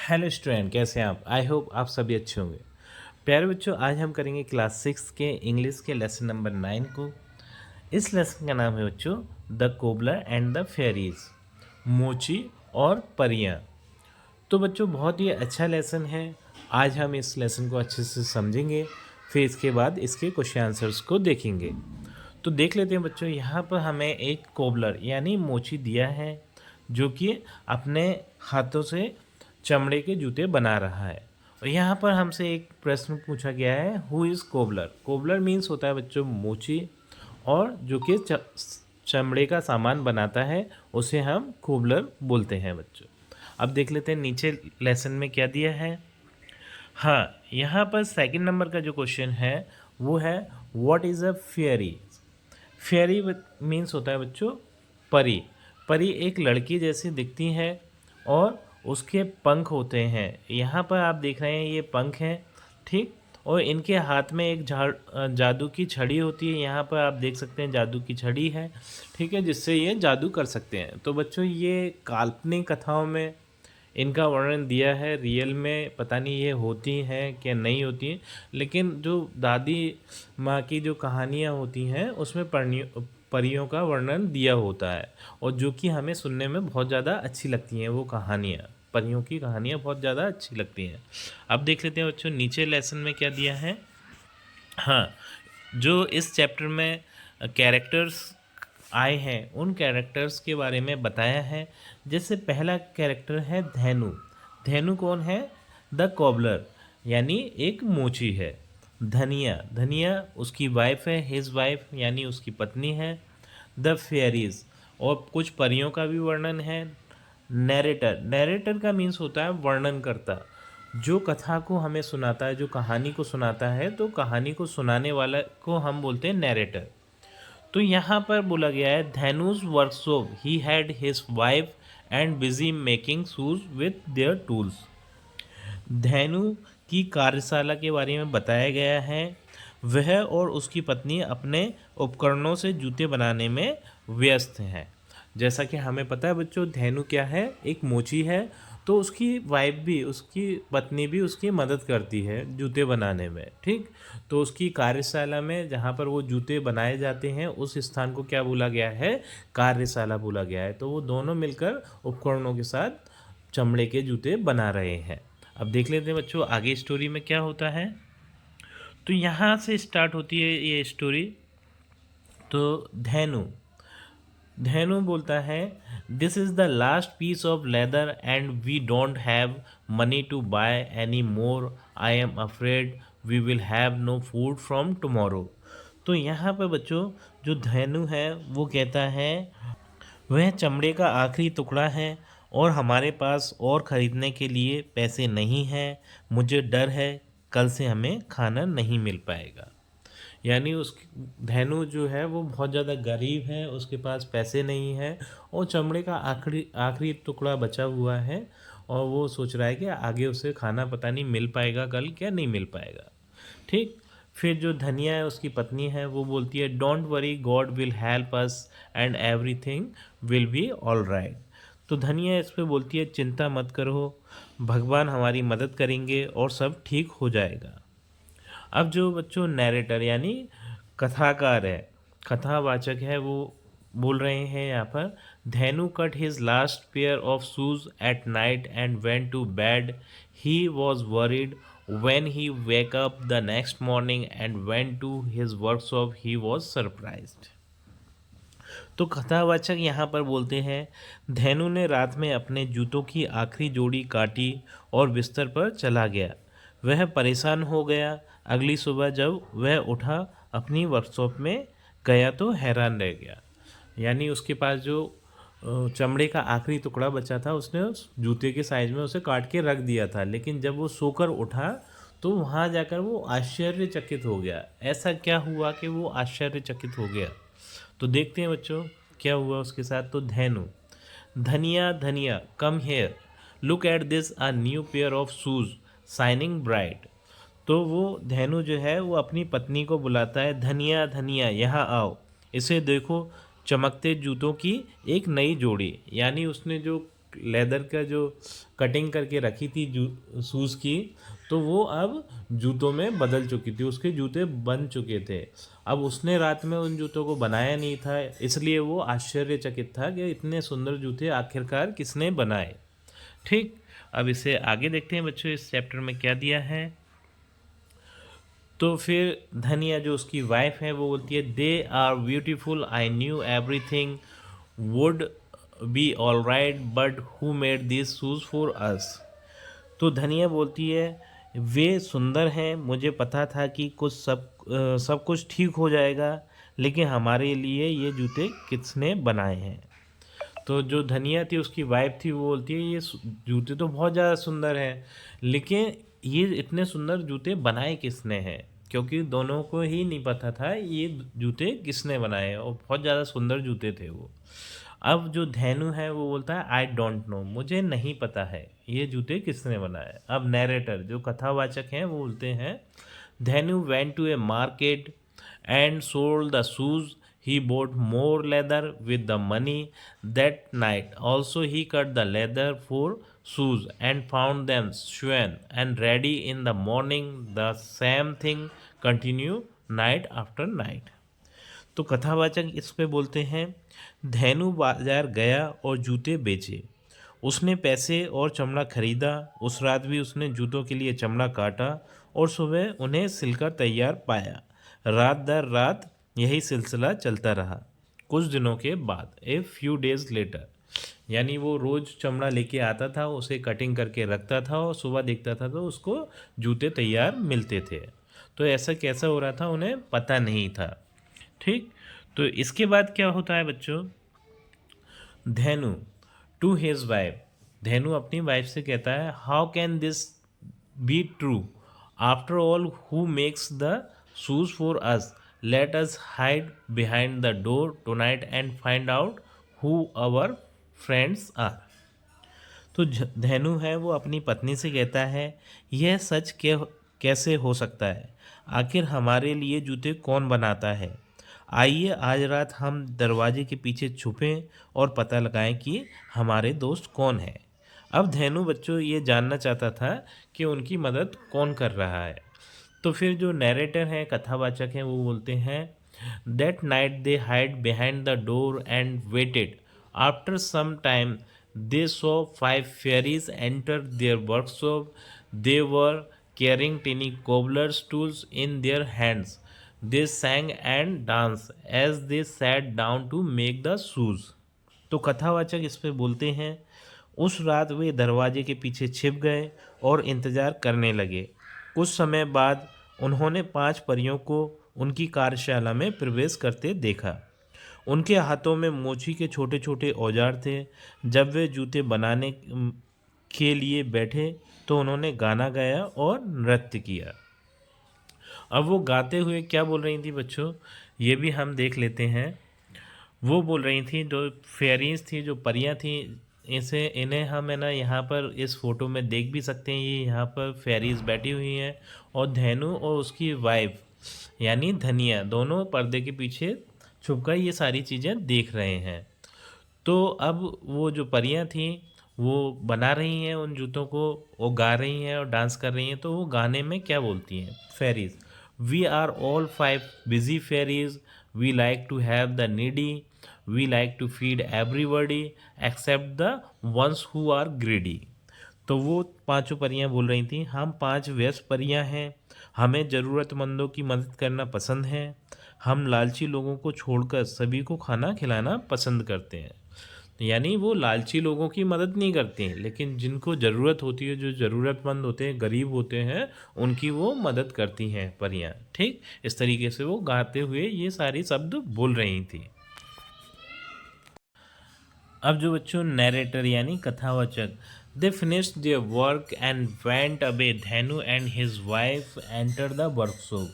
Hello student, कैसे हैं आप? आई होप आप सभी अच्छे होंगे। प्यारे बच्चों, आज हम करेंगे क्लास 6 के इंग्लिश के लेसन नंबर 9 को। इस लेसन का नाम है बच्चों the cobbler and the fairies, मोची और परियां। तो बच्चों, बहुत ही अच्छा लेसन है। आज हम इस लेसन को अच्छे से समझेंगे, फिर इसके बाद इसके क्वेश्चन आंसर्स को देखेंगे। तो देख लेते हैं बच्चों, यहाँ पर हमें एक कोबलर यानी मोची दिया है जो कि अपने हाथों से चमड़े के जूते बना रहा है। और यहाँ पर हमसे एक प्रश्न पूछा गया है, who is cobbler. Cobbler means होता है बच्चों मोची, और जो कि चमड़े का सामान बनाता है उसे हम कोबलर बोलते हैं बच्चों। अब देख लेते हैं नीचे लेसन में क्या दिया है। हाँ, यहाँ पर सेकंड नंबर का जो क्वेश्चन है वो है what is a fairy. Fairy means होता है बच्चों परी। परी एक लड़की जैसी दिखती है और उसके पंख होते हैं। यहाँ पर आप देख रहे हैं ये पंख हैं, ठीक। और इनके हाथ में एक जादू की छड़ी होती है। यहाँ पर आप देख सकते हैं जादू की छड़ी है, ठीक है, जिससे ये जादू कर सकते हैं। तो बच्चों, ये काल्पनिक कथाओं में इनका वर्णन दिया है। रियल में पता नहीं ये होती हैं क्या नहीं होती हैं, लेकिन जो दादी माँ की जो कहानियाँ होती हैं उसमें परियों का वर्णन दिया होता है, और जो कि हमें सुनने में बहुत ज़्यादा अच्छी लगती हैं। वो कहानियाँ, परियों की कहानियाँ बहुत ज़्यादा अच्छी लगती हैं। अब देख लेते हैं बच्चों नीचे लेसन में क्या दिया है। हाँ, जो इस चैप्टर में कैरेक्टर्स आए हैं उन कैरेक्टर्स के बारे में बताया है। जैसे पहला कैरेक्टर है धेनु। धेनु कौन है? द कॉबलर, यानी एक मोची है। धनिया, धनिया उसकी वाइफ है, हिज वाइफ यानी उसकी पत्नी है। द फेयरीज, और कुछ परियों का भी वर्णन है। नैरेटर, नैरेटर का मीन्स होता है वर्णन करता, जो कथा को हमें सुनाता है, जो कहानी को सुनाता है, तो कहानी को सुनाने वाला को हम बोलते हैं नैरेटर। तो यहाँ पर बोला गया है Dhenu's workshop he had his wife and busy making shoes with their tools. Dhenu की कार्यशाला के बारे में बताया गया है। वह और उसकी पत्नी अपने उपकरणों से जूते बनाने में व्यस्त हैं। जैसा कि हमें पता है बच्चों, धैनु क्या है? एक मोची है। तो उसकी वाइफ भी, उसकी पत्नी भी उसकी मदद करती है जूते बनाने में, ठीक। तो उसकी कार्यशाला में जहाँ पर वो जूते बनाए जाते हैं उस स्थान को क्या बोला गया है? कार्यशाला बोला गया है। तो वो दोनों मिलकर उपकरणों के साथ चमड़े के जूते बना रहे हैं। अब देख लेते हैं बच्चों आगे स्टोरी में क्या होता है। तो यहाँ से स्टार्ट होती है ये स्टोरी। तो धैनु धेनु बोलता है, this is the last piece of leather and we don't have money to buy any more. I am afraid we will have no food from tomorrow. तो यहाँ पर बच्चों जो धेनु है वो कहता है, वह चमड़े का आखिरी टुकड़ा है और हमारे पास और ख़रीदने के लिए पैसे नहीं हैं। मुझे डर है कल से हमें खाना नहीं मिल पाएगा। यानी उस धेनु जो है वो बहुत ज़्यादा गरीब है, उसके पास पैसे नहीं हैं और चमड़े का आखिरी आखिरी टुकड़ा बचा हुआ है, और वो सोच रहा है कि आगे उसे खाना पता नहीं मिल पाएगा कल क्या नहीं मिल पाएगा, ठीक। फिर जो धनिया है उसकी पत्नी है वो बोलती है, don't worry God will help us and everything will be all right. तो धनिया इस पे बोलती है, चिंता मत करो, भगवान हमारी मदद करेंगे और सब ठीक हो जाएगा। अब जो बच्चों नैरेटर यानी कथाकार है, कथावाचक है, वो बोल रहे हैं यहाँ पर, Dhenu cut his last pair of shoes at night and went to bed. He was worried when he wake up the next morning and went to his workshop he was surprised। तो कथावाचक यहाँ पर बोलते हैं, धेनु ने रात में अपने जूतों की आखिरी जोड़ी काटी और बिस्तर पर चला गया। वह परेशान हो गया। अगली सुबह जब वह उठा अपनी वर्कशॉप में गया तो हैरान रह गया। यानी उसके पास जो चमड़े का आखिरी टुकड़ा बचा था उसने उस जूते के साइज में उसे काट के रख दिया था, लेकिन जब वो सोकर उठा तो वहाँ जाकर वो आश्चर्यचकित हो गया। ऐसा क्या हुआ कि वो आश्चर्यचकित हो गया? तो देखते हैं बच्चों क्या हुआ उसके साथ। तो धेनु, धनिया धनिया come here, look at this a new pair of shoes shining bright. तो वो धेनु जो है वो अपनी पत्नी को बुलाता है, धनिया धनिया यहाँ आओ, इसे देखो, चमकते जूतों की एक नई जोड़ी। यानी उसने जो लेदर का जो कटिंग करके रखी थी शूज़ की, तो वो अब जूतों में बदल चुकी थी, उसके जूते बन चुके थे। अब उसने रात में उन जूतों को बनाया नहीं था, इसलिए वो आश्चर्यचकित था कि इतने सुंदर जूते आखिरकार किसने बनाए। ठीक, अब इसे आगे देखते हैं बच्चों, इस चैप्टर में क्या दिया है। तो फिर धनिया जो उसकी वाइफ है वो बोलती है, they are beautiful, I knew everything would be all right, but who made this shoes for us. तो धनिया बोलती है, वे सुंदर हैं, मुझे पता था कि सब कुछ ठीक हो जाएगा, लेकिन हमारे लिए ये जूते किसने बनाए हैं। तो जो धनिया थी उसकी वाइफ थी, वो बोलती है, ये जूते तो बहुत ज़्यादा सुंदर हैं, लेकिन ये इतने सुंदर जूते बनाए किसने हैं, क्योंकि दोनों को ही नहीं पता था ये जूते किसने बनाए हैं, और बहुत ज़्यादा सुंदर जूते थे वो। अब जो धेनु है वो बोलता है, आई डोंट नो, मुझे नहीं पता है ये जूते किसने बनाए। अब नैरेटर जो कथावाचक हैं वो बोलते हैं, Dhenu went to a market and sold the shoes. He bought more leather with the money that night. Also, he cut the leather for shoes and found them sewn and ready in the morning. The same thing continued night after night. तो कथावाचक इस पे बोलते हैं, धेनु बाजार गया और जूते बेचे। उसने पैसे और चमड़ा खरीदा, उस रात भी उसने जूतों के लिए चमड़ा काटा और सुबह उन्हें सिलकर तैयार पाया। रात दर रात यही सिलसिला चलता रहा। कुछ दिनों के बाद, ए फ्यू डेज लेटर, यानी वो रोज़ चमड़ा लेके आता था, उसे कटिंग करके रखता था और सुबह देखता था तो उसको जूते तैयार मिलते थे। तो ऐसा कैसा हो रहा था उन्हें पता नहीं था। ठीक, तो इसके बाद क्या होता है बच्चों, धेनु टू हिज वाइफ, धेनु अपनी वाइफ से कहता है, how can this be true, after all who makes the shoes for us, let us hide behind the door tonight and find out who our friends are. तो धेनु है वो अपनी पत्नी से कहता है, यह सच कैसे हो सकता है, आखिर हमारे लिए जूते कौन बनाता है, आइए आज रात हम दरवाजे के पीछे छुपें और पता लगाएं कि हमारे दोस्त कौन है। अब धेनु बच्चों ये जानना चाहता था कि उनकी मदद कौन कर रहा है। तो फिर जो नैरेटर हैं, कथावाचक हैं, वो बोलते हैं, that night they hide behind the door and waited, after some time they saw 5 fairies enter their workshop. They were carrying tiny cobbler's tools in their hands. They sang and danced as they sat down to make the shoes. तो कथावाचक इस पे बोलते हैं, उस रात वे दरवाजे के पीछे छिप गए और इंतज़ार करने लगे। कुछ समय बाद उन्होंने 5 परियों को उनकी कार्यशाला में प्रवेश करते देखा। उनके हाथों में मोची के छोटे छोटे औजार थे। जब वे जूते बनाने के लिए बैठे तो उन्होंने गाना गाया और नृत्य किया। अब वो गाते हुए क्या बोल रही थी बच्चों, ये भी हम देख लेते हैं। वो बोल रही थी, जो फेयरीज थी, जो परियां थी, इन्हें हम है ना यहाँ पर इस फोटो में देख भी सकते हैं। ये यहाँ पर फेयरीज बैठी हुई हैं और धेनु और उसकी वाइफ यानी धनिया दोनों पर्दे के पीछे छुपकर ये सारी चीज़ें देख रहे हैं। तो अब वो जो परियां थी वो बना रही हैं उन जूतों को, वो गा रही हैं और डांस कर रही हैं। तो वो गाने में क्या बोलती हैं fairies, we are all 5 busy fairies, we like to have the needy, we like to feed everybody except the ones who are greedy. तो वो पांचों परियां बोल रही थी, हम 5 व्यस्त परियां हैं, हमें ज़रूरतमंदों की मदद करना पसंद है, हम लालची लोगों को छोड़कर सभी को खाना खिलाना पसंद करते हैं। यानी वो लालची लोगों की मदद नहीं करती हैं, लेकिन जिनको ज़रूरत होती है, जो ज़रूरतमंद होते हैं, गरीब होते हैं, उनकी वो मदद करती हैं परियां। ठीक, इस तरीके से वो गाते हुए ये सारी शब्द बोल रही थी। अब जो बच्चों नैरेटर यानी कथावाचक, they finished their work and went away, Dhenu and his wife enter the workshop.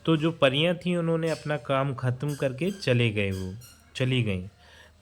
तो जो परियां थीं उन्होंने अपना काम ख़त्म करके चली गईं।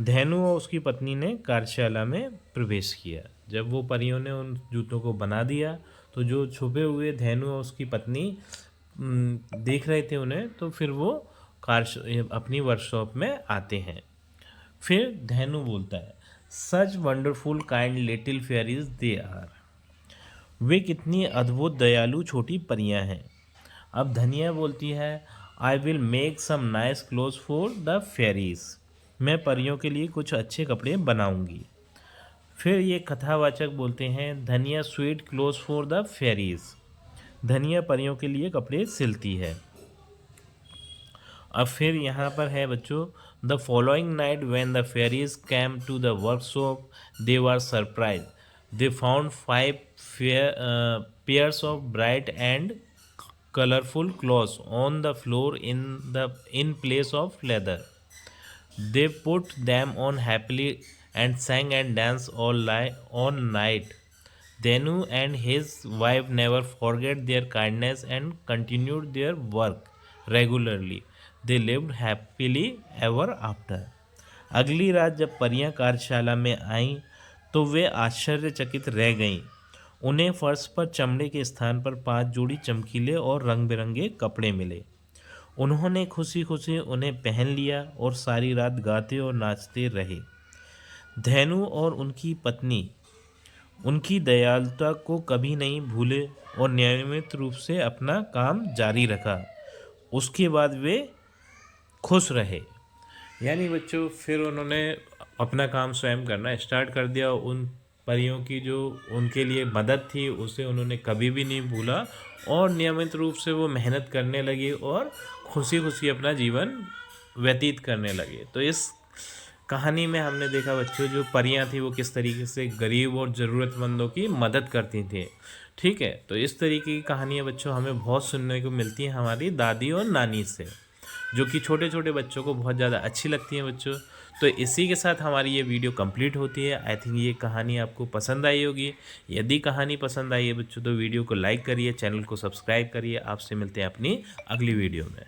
धेनु और उसकी पत्नी ने कार्यशाला में प्रवेश किया। जब वो परियों ने उन जूतों को बना दिया तो जो छुपे हुए धेनु और उसकी पत्नी देख रहे थे उन्हें, तो फिर वो अपनी वर्कशॉप में आते हैं। फिर धेनु बोलता है, such wonderful kind little fairies they are. वे कितनी अद्भुत दयालु छोटी परियां हैं। अब धनिया बोलती है, I will make some nice clothes for the fairies. मैं परियों के लिए कुछ अच्छे कपड़े बनाऊंगी। फिर ये कथावाचक बोलते हैं, धनिया sweet clothes for the fairies. धनिया परियों के लिए कपड़े सिलती है। अब फिर यहाँ पर है बच्चों, the following night when the fairies came to the workshop they were surprise. They found 5 pairs of bright and colorful clothes on the floor in place of leather. They put them on happily and sang and danced all night. Denu and his wife never forget their kindness and continued their work regularly. They lived happily ever after. अगली रात जब परियां कार्यशाला में आईं तो वे आश्चर्यचकित रह गईं। उन्हें फर्श पर चमड़े के स्थान पर 5 जोड़ी चमकीले और रंग बिरंगे कपड़े मिले। उन्होंने खुशी खुशी उन्हें पहन लिया और सारी रात गाते और नाचते रहे। धेनु और उनकी पत्नी उनकी दयालुता को कभी नहीं भूले और नियमित रूप से अपना काम जारी रखा। उसके बाद वे खुश रहे। यानी बच्चों फिर उन्होंने अपना काम स्वयं करना स्टार्ट कर दिया। उन परियों की जो उनके लिए मदद थी उसे उन्होंने कभी भी नहीं भूला और नियमित रूप से वो मेहनत करने लगे और खुशी खुशी अपना जीवन व्यतीत करने लगे। तो इस कहानी में हमने देखा बच्चों, जो परियां थी वो किस तरीके से गरीब और ज़रूरतमंदों की मदद करती थी। ठीक है, तो इस तरीके की कहानियाँ बच्चों हमें बहुत सुनने को मिलती हैं हमारी दादी और नानी से, जो कि छोटे छोटे बच्चों को बहुत ज़्यादा अच्छी लगती हैं बच्चों। तो इसी के साथ हमारी ये वीडियो कंप्लीट होती है। आई थिंक ये कहानी आपको पसंद आई होगी। यदि कहानी पसंद आई है बच्चों तो वीडियो को लाइक करिए, चैनल को सब्सक्राइब करिए। आपसे मिलते हैं अपनी अगली वीडियो में।